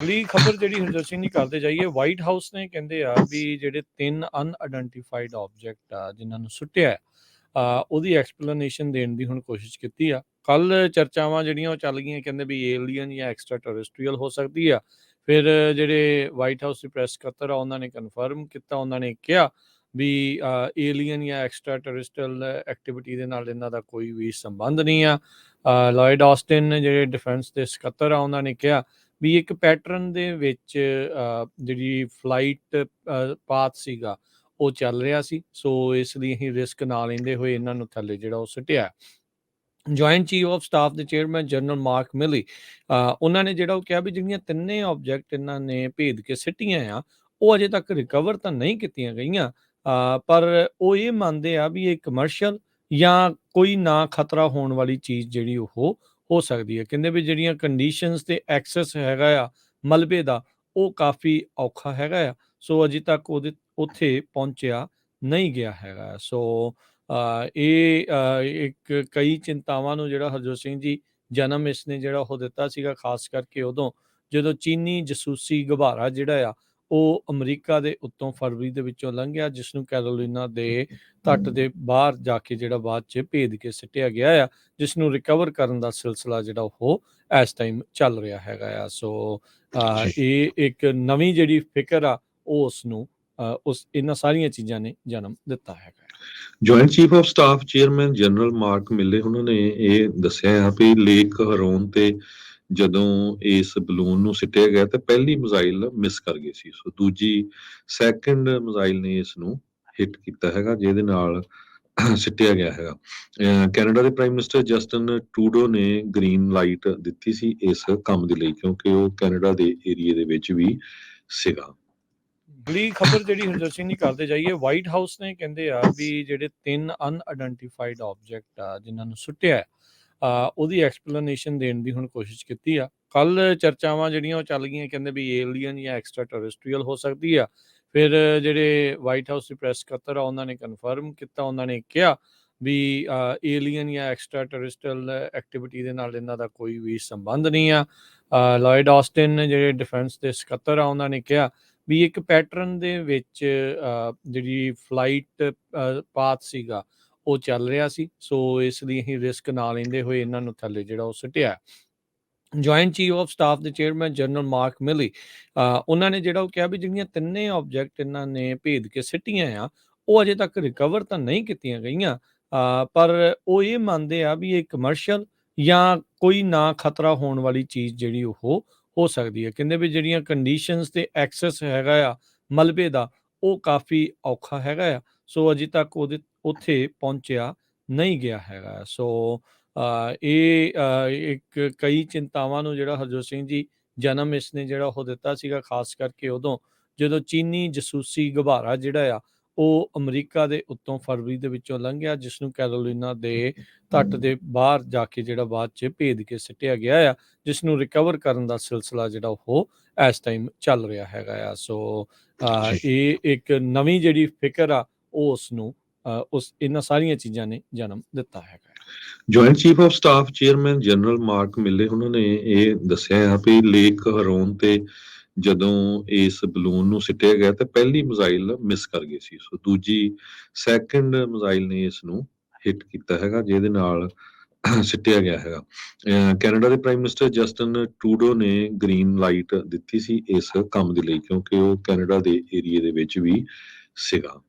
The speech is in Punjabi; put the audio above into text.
ਅਗਲੀ ਖਬਰ ਜਿਹੜੀ ਹਰਜੋਤ ਸਿੰਘ ਦੀ ਕਰਦੇ ਜਾਈਏ, ਵਾਈਟ ਹਾਊਸ ਨੇ ਕਹਿੰਦੇ ਆ ਵੀ ਜਿਹੜੇ 3 ਅਨਆਇਡੈਂਟੀਫਾਈਡ ਆਬਜੈਕਟ ਆ ਜਿਨ੍ਹਾਂ ਨੂੰ ਸੁੱਟਿਆ ਉਹਦੀ ਐਕਸਪਲੇਨੇਸ਼ਨ ਦੇਣ ਦੀ ਹੁਣ ਕੋਸ਼ਿਸ਼ ਕੀਤੀ ਆ। ਕੱਲ ਚਰਚਾਵਾਂ ਜਿਹੜੀਆਂ ਉਹ ਚੱਲ ਗਈਆਂ, ਕਹਿੰਦੇ ਵੀ ਏਲੀਅਨ ਜਾਂ ਐਕਸਟਰਾ ਟੈਰੇਸਟਰੀਅਲ ਹੋ ਸਕਦੀ ਆ। ਫਿਰ ਜਿਹੜੇ ਵਾਈਟ ਹਾਊਸ ਦੇ ਪ੍ਰੈਸ ਸਕੱਤਰ ਆ ਉਹਨਾਂ ਨੇ ਕਨਫਰਮ ਕੀਤਾ, ਉਹਨਾਂ ਨੇ ਕਿਹਾ ਵੀ ਏਲੀਅਨ ਜਾਂ ਐਕਸਟਰਾ ਟੈਰੇਸਟਰੀਅਲ ਐਕਟੀਵਿਟੀ ਦੇ ਨਾਲ ਇਹਨਾਂ ਦਾ ਕੋਈ ਵੀ ਸੰਬੰਧ ਨਹੀਂ ਆ। ਲਾਇਡ ਆਸਟਿਨ ਜਿਹੜੇ ਡਿਫੈਂਸ ਦੇ ਸਕੱਤਰ ਆ ਉਹਨਾਂ ਨੇ ਕਿਹਾ ਵੀ ਇੱਕ ਪੈਟਰਨ ਦੇ ਵਿੱਚ ਜਿਹੜੀ ਫਲਾਈਟ ਪਾਥ ਸੀਗਾ ਉਹ ਚੱਲ ਰਿਹਾ ਸੀ, ਸੋ ਇਸ ਲਈ ਅਸੀਂ ਰਿਸਕ ਨਾ ਲੈਂਦੇ ਹੋਏ ਇਹਨਾਂ ਨੂੰ ਥੱਲੇ ਜਿਹੜਾ ਉਹ ਸੁੱਟਿਆ। ਜੁਆਇੰਟ ਚੀਫ ਆਫ ਸਟਾਫ ਦੇ ਚੇਅਰਮੈਨ ਜਨਰਲ ਮਾਰਕ ਮਿਲੀ ਉਹਨਾਂ ਨੇ ਜਿਹੜਾ ਉਹ ਕਿਹਾ ਵੀ ਜਿਹੜੀਆਂ ਤਿੰਨੇ ਆਬਜੈਕਟ ਇਹਨਾਂ ਨੇ ਭੇਦ ਕੇ ਸਿੱਟੀਆਂ ਆ ਉਹ ਅਜੇ ਤੱਕ ਰਿਕਵਰ ਤਾਂ ਨਹੀਂ ਕੀਤੀਆਂ ਗਈਆਂ, ਪਰ ਉਹ ਇਹ ਮੰਨਦੇ ਆ ਵੀ ਇਹ ਕਮਰਸ਼ੀਅਲ ਜਾਂ ਕੋਈ ਨਾ ਖਤਰਾ ਹੋਣ ਵਾਲੀ ਚੀਜ਼ ਜਿਹੜੀ ਉਹ ਹੋ ਸਕਦੀ ਹੈ। ਕਹਿੰਦੇ ਵੀ ਜਿਹੜੀਆਂ ਕੰਡੀਸ਼ਨਸ ਤੇ ਐਕਸੈਸ ਹੈਗਾ ਆ ਮਲਬੇ ਦਾ ਉਹ ਕਾਫੀ ਔਖਾ ਹੈਗਾ ਆ, ਸੋ ਅਜੇ ਤੱਕ ਉਹਦੇ ਉੱਥੇ ਪਹੁੰਚਿਆ ਨਹੀਂ ਗਿਆ ਹੈਗਾ। ਸੋ ਇਹ ਇੱਕ ਕਈ ਚਿੰਤਾਵਾਂ ਨੂੰ ਜਿਹੜਾ ਹਰਜੋਤ ਸਿੰਘ ਜੀ ਜਨਮ ਇਸ ਨੇ ਜਿਹੜਾ ਉਹ ਦਿੱਤਾ ਸੀਗਾ, ਖਾਸ ਕਰਕੇ ਉਦੋਂ ਜਦੋਂ ਚੀਨੀ ਜਸੂਸੀ ਗੁਬਾਰਾ ਜਿਹੜਾ ਆ ਉਹ ਅਮਰੀਕਾ ਦੇ ਉੱਤੋਂ ਫਰਵਰੀ ਦੇ ਵਿੱਚੋਂ ਲੰਘਿਆ, ਜਿਸ ਨੂੰ ਕੈਰੋਲੀਨਾ ਦੇ ਤੱਟ ਦੇ ਬਾਹਰ ਜਾ ਕੇ ਜਿਹੜਾ ਬਾਅਦ 'ਚ ਭੇਦ ਕੇ ਸਿੱਟਿਆ ਗਿਆ ਆ, ਜਿਸ ਨੂੰ ਰਿਕਵਰ ਕਰਨ ਦਾ ਸਿਲਸਿਲਾ ਜਿਹੜਾ ਉਹ ਇਸ ਟਾਈਮ ਚੱਲ ਰਿਹਾ ਹੈਗਾ ਆ। ਸੋ ਇਹ ਇੱਕ ਨਵੀਂ ਜਿਹੜੀ ਫਿਕਰ ਆ ਉਹ ਉਸ ਨੂੰ ਉਸ ਇਹਨਾਂ ਸਾਰੀਆਂ ਚੀਜ਼ਾਂ ਨੇ ਜਨਮ ਦਿੱਤਾ ਹੈਗਾ। Joint chief of staff chairman general mark ਮਿਲੇ ਉਹਨਾਂ ਨੇ ਇਹ ਦੱਸਿਆ ਹੈ ਵੀ ਲੇਕ ਹਰੋਨ ਤੇ ਜਦੋਂ ਇਸ ਬਲੂਨ ਨੂੰ ਸਿੱਟਿਆ ਗਿਆ ਤਾਂ ਪਹਿਲੀ ਮਿਜ਼ਾਈਲ ਮਿਸ ਕਰ ਗਈ ਸੀ, ਸੋ ਦੂਜੀ ਸੈਕੰਡ ਮਿਜ਼ਾਈਲ ਨੇ ਇਸ ਨੂੰ ਹਿੱਟ ਕੀਤਾ ਹੈਗਾ ਜਿਹਦੇ ਨਾਲ ਸਿੱਟਿਆ ਗਿਆ ਹੈਗਾ। ਕੈਨੇਡਾ ਦੇ ਪ੍ਰਾਈਮ ਮਿਨਿਸਟਰ ਜਸਟਨ ਟਰੂਡੋ ਨੇ ਗ੍ਰੀਨ ਲਾਈਟ ਦਿੱਤੀ ਸੀ ਇਸ ਕੰਮ ਦੇ ਲਈ, ਕਿਉਂਕਿ ਉਹ ਕੈਨੇਡਾ ਦੇ ਏਰੀਏ ਦੇ ਵਿੱਚ ਵੀ ਸੀਗਾ। ਅਗਲੀ ਖਬਰ ਜਿਹੜੀ ਹਰਜੋਤ ਸਿੰਘ ਦੀ ਕਰਦੇ ਜਾਈਏ, ਵਾਈਟ ਹਾਊਸ ਨੇ ਕਹਿੰਦੇ ਆ ਵੀ ਜਿਹੜੇ 3 ਅਨਆਇਡੈਂਟੀਫਾਈਡ ਆਬਜੈਕਟ ਆ ਜਿਨ੍ਹਾਂ ਨੂੰ ਸੁੱਟਿਆ ਉਹਦੀ ਐਕਸਪਲੇਨੇਸ਼ਨ ਦੇਣ ਦੀ ਹੁਣ ਕੋਸ਼ਿਸ਼ ਕੀਤੀ ਆ। ਕੱਲ ਚਰਚਾਵਾਂ ਜਿਹੜੀਆਂ ਉਹ ਚੱਲ ਗਈਆਂ, ਕਹਿੰਦੇ ਵੀ ਏਲੀਅਨ ਜਾਂ ਐਕਸਟਰਾ ਟੈਰੇਸਟਰੀਅਲ ਹੋ ਸਕਦੀ ਆ। ਫਿਰ ਜਿਹੜੇ ਵਾਈਟ ਹਾਊਸ ਦੇ ਪ੍ਰੈਸ ਸਕੱਤਰ ਆ ਉਹਨਾਂ ਨੇ ਕਨਫਰਮ ਕੀਤਾ, ਉਹਨਾਂ ਨੇ ਕਿਹਾ ਵੀ ਏਲੀਅਨ ਜਾਂ ਐਕਸਟਰਾ ਟੈਰੇਸਟਰੀਅਲ ਐਕਟੀਵਿਟੀ ਦੇ ਨਾਲ ਇਹਨਾਂ ਦਾ ਕੋਈ ਵੀ ਸੰਬੰਧ ਨਹੀਂ ਆ। ਲਾਇਡ ਆਸਟਿਨ ਜਿਹੜੇ ਡਿਫੈਂਸ ਦੇ ਸਕੱਤਰ ਆ ਉਹਨਾਂ ਨੇ ਕਿਹਾ ਵੀ ਇੱਕ ਪੈਟਰਨ ਦੇ ਵਿੱਚ ਜਿਹੜੀ ਫਲਾਈਟ ਪਾਥ ਸੀਗਾ ਉਹ ਚੱਲ ਰਿਹਾ ਸੀ, ਸੋ ਇਸ ਲਈ ਅਸੀਂ ਰਿਸਕ ਨਾ ਲੈਂਦੇ ਹੋਏ ਇਹਨਾਂ ਨੂੰ ਥੱਲੇ ਜਿਹੜਾ ਉਹ ਸੁੱਟਿਆ। ਜੁਆਇੰਟ ਚੀਫ ਆਫ ਸਟਾਫ ਦੇ ਚੇਅਰਮੈਨ ਜਨਰਲ ਮਾਰਕ ਮਿਲੀ ਉਹਨਾਂ ਨੇ ਜਿਹੜਾ ਉਹ ਕਿਹਾ ਵੀ ਜਿਹੜੀਆਂ ਤਿੰਨੇ ਆਬਜੈਕਟ ਇਹਨਾਂ ਨੇ ਭੇਦ ਕੇ ਸਿੱਟੀਆਂ ਆ ਉਹ ਅਜੇ ਤੱਕ ਰਿਕਵਰ ਤਾਂ ਨਹੀਂ ਕੀਤੀਆਂ ਗਈਆਂ, ਪਰ ਉਹ ਇਹ ਮੰਨਦੇ ਆ ਵੀ ਇਹ ਕਮਰਸ਼ੀਅਲ ਜਾਂ ਕੋਈ ਨਾ ਖਤਰਾ ਹੋਣ ਵਾਲੀ ਚੀਜ਼ ਜਿਹੜੀ ਉਹ ਹੋ ਸਕਦੀ ਹੈ। ਕਹਿੰਦੇ ਵੀ ਜਿਹੜੀਆਂ ਕੰਡੀਸ਼ਨਸ ਤੇ ਐਕਸੈਸ ਹੈਗਾ ਆ ਮਲਬੇ ਦਾ ਉਹ ਕਾਫੀ ਔਖਾ ਹੈਗਾ ਆ, ਸੋ ਅਜੇ ਤੱਕ ਉਹਦੇ ਉੱਥੇ ਪਹੁੰਚਿਆ ਨਹੀਂ ਗਿਆ ਹੈਗਾ। ਸੋ ਇਹ ਇੱਕ ਕਈ ਚਿੰਤਾਵਾਂ ਨੂੰ ਜਿਹੜਾ ਹਰਜੋਤ ਸਿੰਘ ਜੀ ਜਨਮ ਇਸ ਨੇ ਜਿਹੜਾ ਉਹ ਦਿੱਤਾ ਸੀਗਾ, ਖਾਸ ਕਰਕੇ ਉਦੋਂ ਜਦੋਂ ਚੀਨੀ ਜਸੂਸੀ ਗੁਬਾਰਾ ਜਿਹੜਾ ਆ ਉਹ ਅਮਰੀਕਾ ਦੇ ਉੱਤੋਂ ਫਰਵਰੀ ਦੇ ਵਿੱਚੋਂ ਲੰਘਿਆ, ਜਿਸ ਨੂੰ ਕੈਰੋਲੀਨਾ ਦੇ ਤੱਟ ਦੇ ਬਾਹਰ ਜਾ ਕੇ ਜਿਹੜਾ ਬਾਅਦ 'ਚ ਭੇਦ ਕੇ ਸਿੱਟਿਆ ਗਿਆ ਆ, ਜਿਸ ਨੂੰ ਰਿਕਵਰ ਕਰਨ ਦਾ ਸਿਲਸਿਲਾ ਜਿਹੜਾ ਉਹ ਇਸ ਟਾਈਮ ਚੱਲ ਰਿਹਾ ਹੈਗਾ ਆ। ਸੋ ਇਹ ਇੱਕ ਨਵੀਂ ਜਿਹੜੀ ਫਿਕਰ ਆ ਉਹ ਉਸ ਨੂੰ ਉਸ ਇਹਨਾਂ ਸਾਰੀਆਂ ਚੀਜ਼ਾਂ ਨੇ ਜਨਮ ਦਿੱਤਾ ਹੈਗਾ। Joint chief of staff chairman general mark ਮਿਲੇ ਉਹਨਾਂ ਨੇ ਇਹ ਦੱਸਿਆ ਹੈ ਵੀ ਲੇਕ ਹਰੋਨ ਤੇ ਜਦੋਂ ਇਸ ਬਲੂਨ ਨੂੰ ਸਿੱਟਿਆ ਗਿਆ ਤਾਂ ਪਹਿਲੀ ਮਿਜ਼ਾਈਲ ਮਿਸ ਕਰ ਗਈ ਸੀ, ਸੋ ਦੂਜੀ ਸੈਕੰਡ ਮਿਜ਼ਾਈਲ ਨੇ ਇਸ ਨੂੰ ਹਿੱਟ ਕੀਤਾ ਹੈਗਾ ਜਿਹਦੇ ਨਾਲ ਸਿੱਟਿਆ ਗਿਆ ਹੈਗਾ। ਕੈਨੇਡਾ ਦੇ ਪ੍ਰਾਈਮ ਮਿਨਿਸਟਰ ਜਸਟਨ ਟਰੂਡੋ ਨੇ ਗ੍ਰੀਨ ਲਾਈਟ ਦਿੱਤੀ ਸੀ ਇਸ ਕੰਮ ਦੇ ਲਈ, ਕਿਉਂਕਿ ਉਹ ਕੈਨੇਡਾ ਦੇ ਏਰੀਏ ਦੇ ਵਿੱਚ ਵੀ ਸੀਗਾ।